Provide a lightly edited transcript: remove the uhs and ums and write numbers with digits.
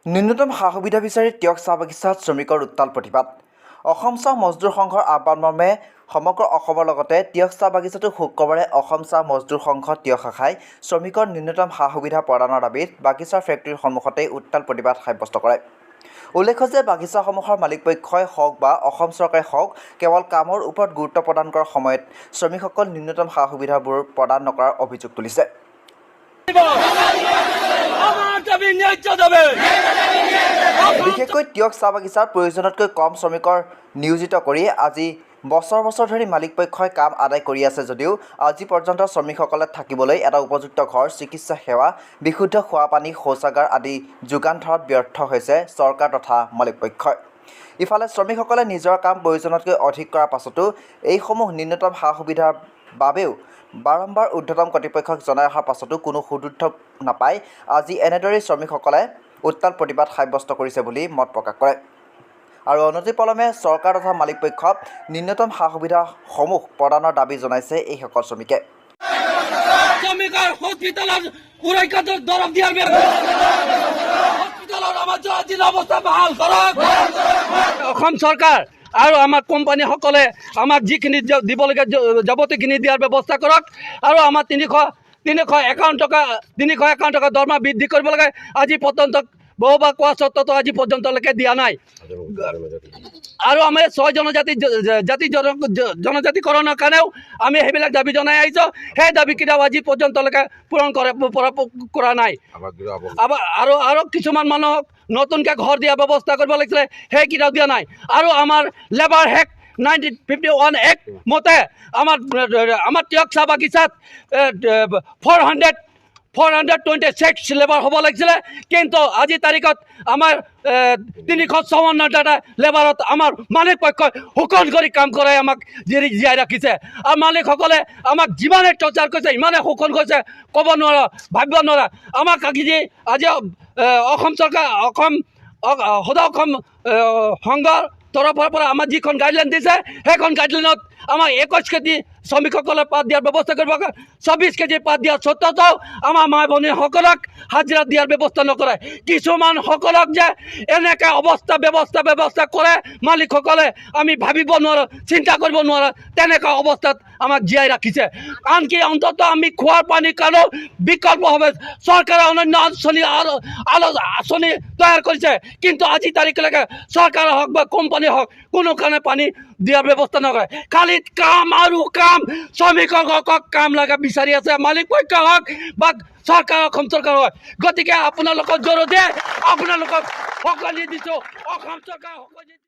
ন্যূনতম সা সুবিধা বিচাৰি টিয়ক চাহ বাগিচাত শ্ৰমিকৰ উত্তাল প্ৰতিবাদ। অসম চাহ মজদুৰ সংঘৰ আহ্বান মৰ্মে সমগ্ৰ অসমৰ লগতে টিয়ক চাহ বাগিচাতো শুক্ৰবাৰে অসম চাহ মজদুৰ সংঘ টিয়ক শাখাই শ্ৰমিকৰ ন্যূনতম সা সুবিধা প্ৰদানৰ দাবীত বাগিচাৰ ফেক্টৰীৰ সন্মুখতে উত্তাল প্ৰতিবাদ সাব্যস্ত কৰে। উল্লেখ্য যে বাগিচাসমূহৰ মালিকপক্ষই হওক বা অসম চৰকাৰে হওক কেৱল কামৰ ওপৰত গুৰুত্ব প্ৰদান কৰাৰ সময়ত শ্ৰমিকসকল ন্যূনতম সা সুবিধাবোৰ প্ৰদান নকৰাৰ অভিযোগ তুলিছে। বিশেষকৈ টিয়ক চাহ বাগিচাৰ প্ৰয়োজনতকৈ কম শ্ৰমিকৰ নিয়োজিত কৰি আজি বছৰ বছৰ ধৰি মালিকপক্ষই কাম আদায় কৰি আছে যদিও আজি পৰ্যন্ত শ্ৰমিকসকলে থাকিবলৈ এটা উপযুক্ত ঘৰ, চিকিৎসা সেৱা, বিশুদ্ধ খোৱা পানী, শৌচাগাৰ আদি যোগান ধৰাত ব্যৰ্থ হৈছে চৰকাৰ তথা মালিকপক্ষই। ইফালে শ্ৰমিকসকলে নিজৰ কাম প্ৰয়োজনতকৈ অধিক কৰাৰ পাছতো এইসমূহ ন্যূনতম সা সুবিধাৰ বাবেও বাৰম্বাৰ ঊৰ্ধ্বতম কৰ্তৃপক্ষক জনাই অহাৰ পাছতো কোনো সুযোগ নাপায় আজি এনেদৰেই শ্ৰমিকসকলে উত্তাল প্ৰতিবাদ সাব্যস্ত কৰিছে বুলি মত প্ৰকাশ কৰে। আৰু অনতিপলমে চৰকাৰ তথা মালিকপক্ষক ন্যূনতম সা সুবিধাসমূহ প্ৰদানৰ দাবী জনাইছে এইসকল শ্ৰমিকে। অসম চৰকাৰ আৰু আমাৰ কোম্পানীসকলে আমাক যিখিনি দিবলগীয়া যাৱতীয়খিনি দিয়াৰ ব্যৱস্থা কৰক আৰু আমাৰ 351 টকা দৰমহা বৃদ্ধি কৰিব লাগে। আজি পৰ্যন্ত বহুবাৰ কোৱা স্বত্বতো আজি পৰ্যন্তলৈকে দিয়া নাই। আৰু আমি 6 জনজাতিকৰণৰ কাৰণেও আমি সেইবিলাক দাবী জনাই আহিছোঁ। সেই দাবীকেইটাও আজি পৰ্যন্তলৈকে পূৰণ কৰা নাই। আৰু কিছুমান মানুহক নতুনকৈ ঘৰ দিয়াৰ ব্যৱস্থা কৰিব লাগিছিলে, সেইকেইটাও দিয়া নাই। আৰু আমাৰ লেবাৰ এক্ট 1951 এক্ট মতে আমাৰ টিয়ক চাহ বাগিচাত 426 লেবাৰ হ'ব লাগিছিলে, কিন্তু আজি তাৰিখত আমাৰ 354টা লেবাৰত আমাৰ মালিকপক্ষই শোষণ কৰি কাম কৰাই আমাক জীয়াই ৰাখিছে। আৰু মালিকসকলে আমাক যিমানে টৰ্চাৰ কৰিছে, ইমানে শোষণ কৰিছে, ক'ব নোৱাৰা, ভাবিব নোৱাৰা। আমাক আজি অসম চৰকাৰ সদৌ অসম সংঘৰ তৰফৰ পৰা আমাৰ যিখন গাইডলাইন দিছে, সেইখন গাইডলাইনত আমাৰ 21 কেজি শ্ৰমিকসকলে পাত দিয়াৰ ব্যৱস্থা কৰিব, 24 কেজি পাত দিয়াৰ স্বত্বতো আমাৰ মা ভনীসকলক হাজিৰা দিয়াৰ ব্যৱস্থা নকৰে। কিছুমান সকলক যে এনেকৈ ব্যৱস্থা কৰে মালিকসকলে, আমি ভাবিব নোৱাৰোঁ, চিন্তা কৰিব নোৱাৰোঁ। তেনেকুৱা অৱস্থাত আমাক জীয়াই ৰাখিছে। আনকি অন্ততঃ আমি খোৱাৰ পানীৰ কাৰণেও বিকল্পভাৱে চৰকাৰে অন্যান্য আঁচনি তৈয়াৰ কৰিছে, কিন্তু আজি তাৰিখলৈকে চৰকাৰে হওক বা কোম্পানী হওক কোনো কাৰণে পানী দিয়াৰ ব্যৱস্থা নকৰে। খালি কাম আৰু কাম, শ্ৰমিকক কাম লাগে বিচাৰি আছে মালিকপক্ষ হওক বা চৰকাৰ, অসম চৰকাৰ হওক। গতিকে আপোনালোকৰ জৰিয়তে আপোনালোকক সকলো দিছোঁ, অসম চৰকাৰ সকলো